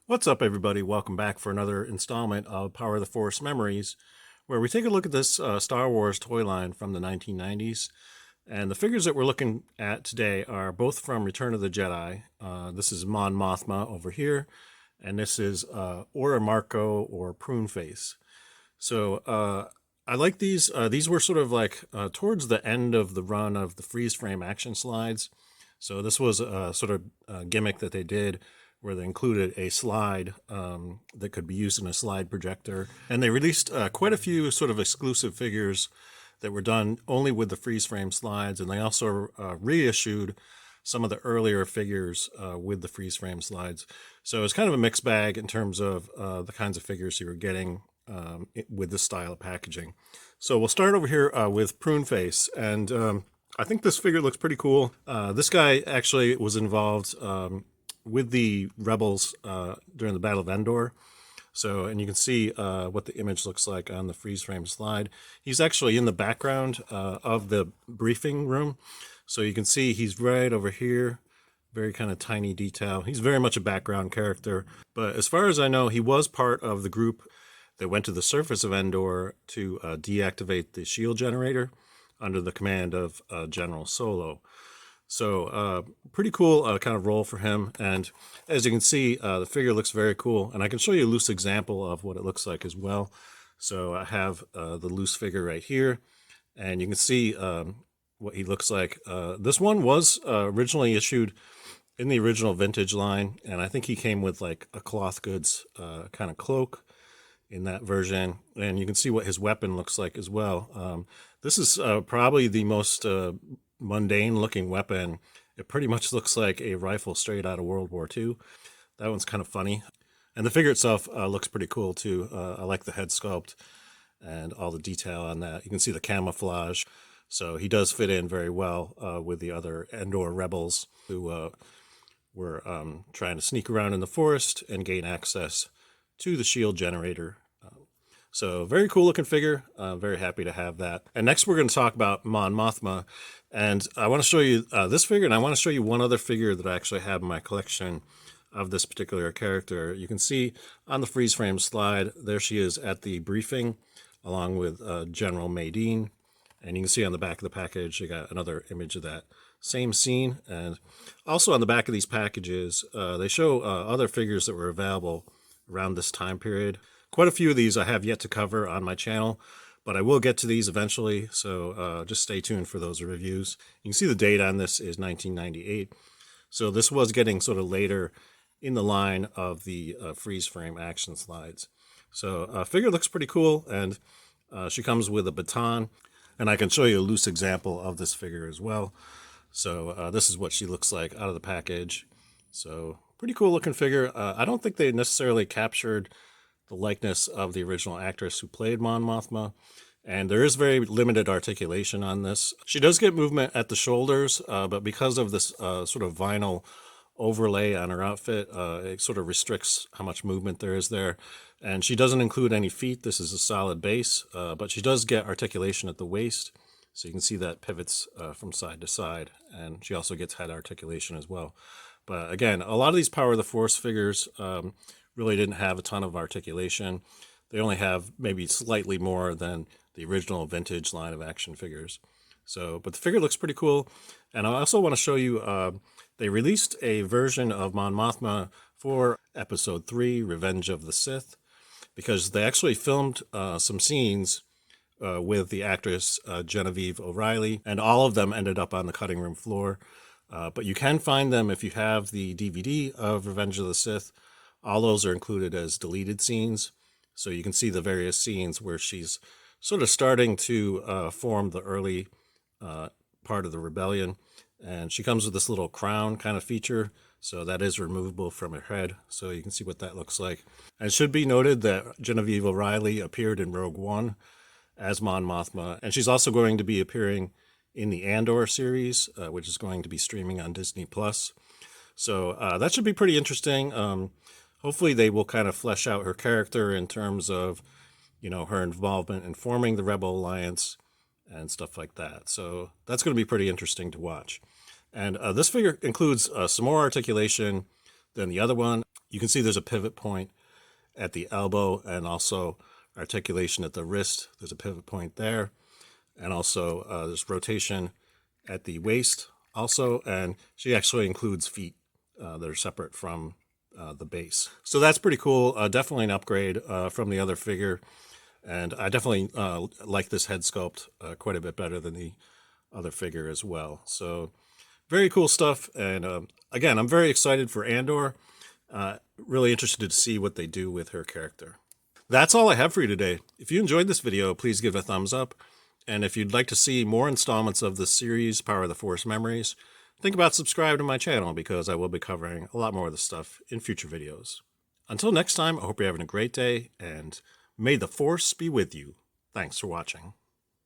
What's up, everybody? Welcome back for another installment of Power of the Force Memories, where we take a look at this Star Wars toy line from the 1990s. And the figures that we're looking at today are both from Return of the Jedi. This is Mon Mothma over here, and this is Aura Marco or Prune Face. So I like these. These were sort of like towards the end of the run of the freeze frame action slides. So this was a sort of gimmick that they did where they included a slide that could be used in a slide projector. And they released quite a few sort of exclusive figures that were done only with the freeze frame slides. And they also reissued some of the earlier figures with the freeze frame slides. So it's kind of a mixed bag in terms of the kinds of figures you were getting with this style of packaging. So we'll start over here with Prune Face. And I think this figure looks pretty cool. This guy actually was involved with the Rebels during the Battle of Andor. So, and you can see what the image looks like on the freeze frame slide. He's actually in the background of the briefing room. So you can see he's right over here, very kind of tiny detail. He's very much a background character. But as far as I know, he was part of the group that went to the surface of Andor to deactivate the shield generator under the command of General Solo. So pretty cool kind of role for him. And as you can see, the figure looks very cool. And I can show you a loose example of what it looks like as well. So I have the loose figure right here. And you can see what he looks like. This one was originally issued in the original vintage line. And I think he came with like a cloth goods kind of cloak in that version. And you can see what his weapon looks like as well. This is probably the most mundane looking weapon. It pretty much looks like a rifle straight out of World War II. That one's kind of funny. And the figure itself looks pretty cool too. I like the head sculpt and all the detail on that. You can see the camouflage. So he does fit in very well with the other Andor rebels who were trying to sneak around in the forest and gain access to the shield generator. So very cool looking figure. Very happy to have that. And next we're going to talk about Mon Mothma. And I want to show you this figure, and I want to show you one other figure that I actually have in my collection of this particular character. You can see on the freeze frame slide, there she is at the briefing along with General Madine. And you can see on the back of the package, you got another image of that same scene. And also on the back of these packages, they show other figures that were available around this time period. Quite a few of these I have yet to cover on my channel, but I will get to these eventually, so just stay tuned for those reviews. You can see the date on this is 1998, so this was getting sort of later in the line of the freeze frame action slides. So figure looks pretty cool, and she comes with a baton, and I can show you a loose example of this figure as well. So this is what she looks like out of the package. So pretty cool looking figure. I don't think they necessarily captured the likeness of the original actress who played Mon Mothma, and there is very limited articulation on this. She does get movement at the shoulders, but because of this sort of vinyl overlay on her outfit, it sort of restricts how much movement there is there. And she doesn't include any feet. This is a solid base, but she does get articulation at the waist. So you can see that pivots from side to side, and she also gets head articulation as well. But again, a lot of these Power of the Force figures really didn't have a ton of articulation. They only have maybe slightly more than the original vintage line of action figures. So, but the figure looks pretty cool. And I also want to show you, they released a version of Mon Mothma for Episode 3, Revenge of the Sith, because they actually filmed some scenes with the actress Genevieve O'Reilly, and all of them ended up on the cutting room floor. But you can find them if you have the DVD of Revenge of the Sith. All those are included as deleted scenes. So you can see the various scenes where she's sort of starting to form the early part of the rebellion. And she comes with this little crown kind of feature. So that is removable from her head. So you can see what that looks like. And it should be noted that Genevieve O'Reilly appeared in Rogue One as Mon Mothma. And she's also going to be appearing in the Andor series, which is going to be streaming on Disney+. So that should be pretty interesting. Hopefully they will kind of flesh out her character in terms of, you know, her involvement in forming the Rebel Alliance and stuff like that. So that's going to be pretty interesting to watch. And this figure includes some more articulation than the other one. You can see there's a pivot point at the elbow and also articulation at the wrist. There's a pivot point there. And also there's rotation at the waist also. And she actually includes feet that are separate from the base. So that's pretty cool. Definitely an upgrade from the other figure. And I definitely like this head sculpt quite a bit better than the other figure as well. So very cool stuff. And again, I'm very excited for Andor. Really interested to see what they do with her character. That's all I have for you today. If you enjoyed this video, please give it a thumbs up. And if you'd like to see more installments of this series, Power of the Force Memories, think about subscribing to my channel because I will be covering a lot more of this stuff in future videos. Until next time, I hope you're having a great day, and may the Force be with you. Thanks for watching.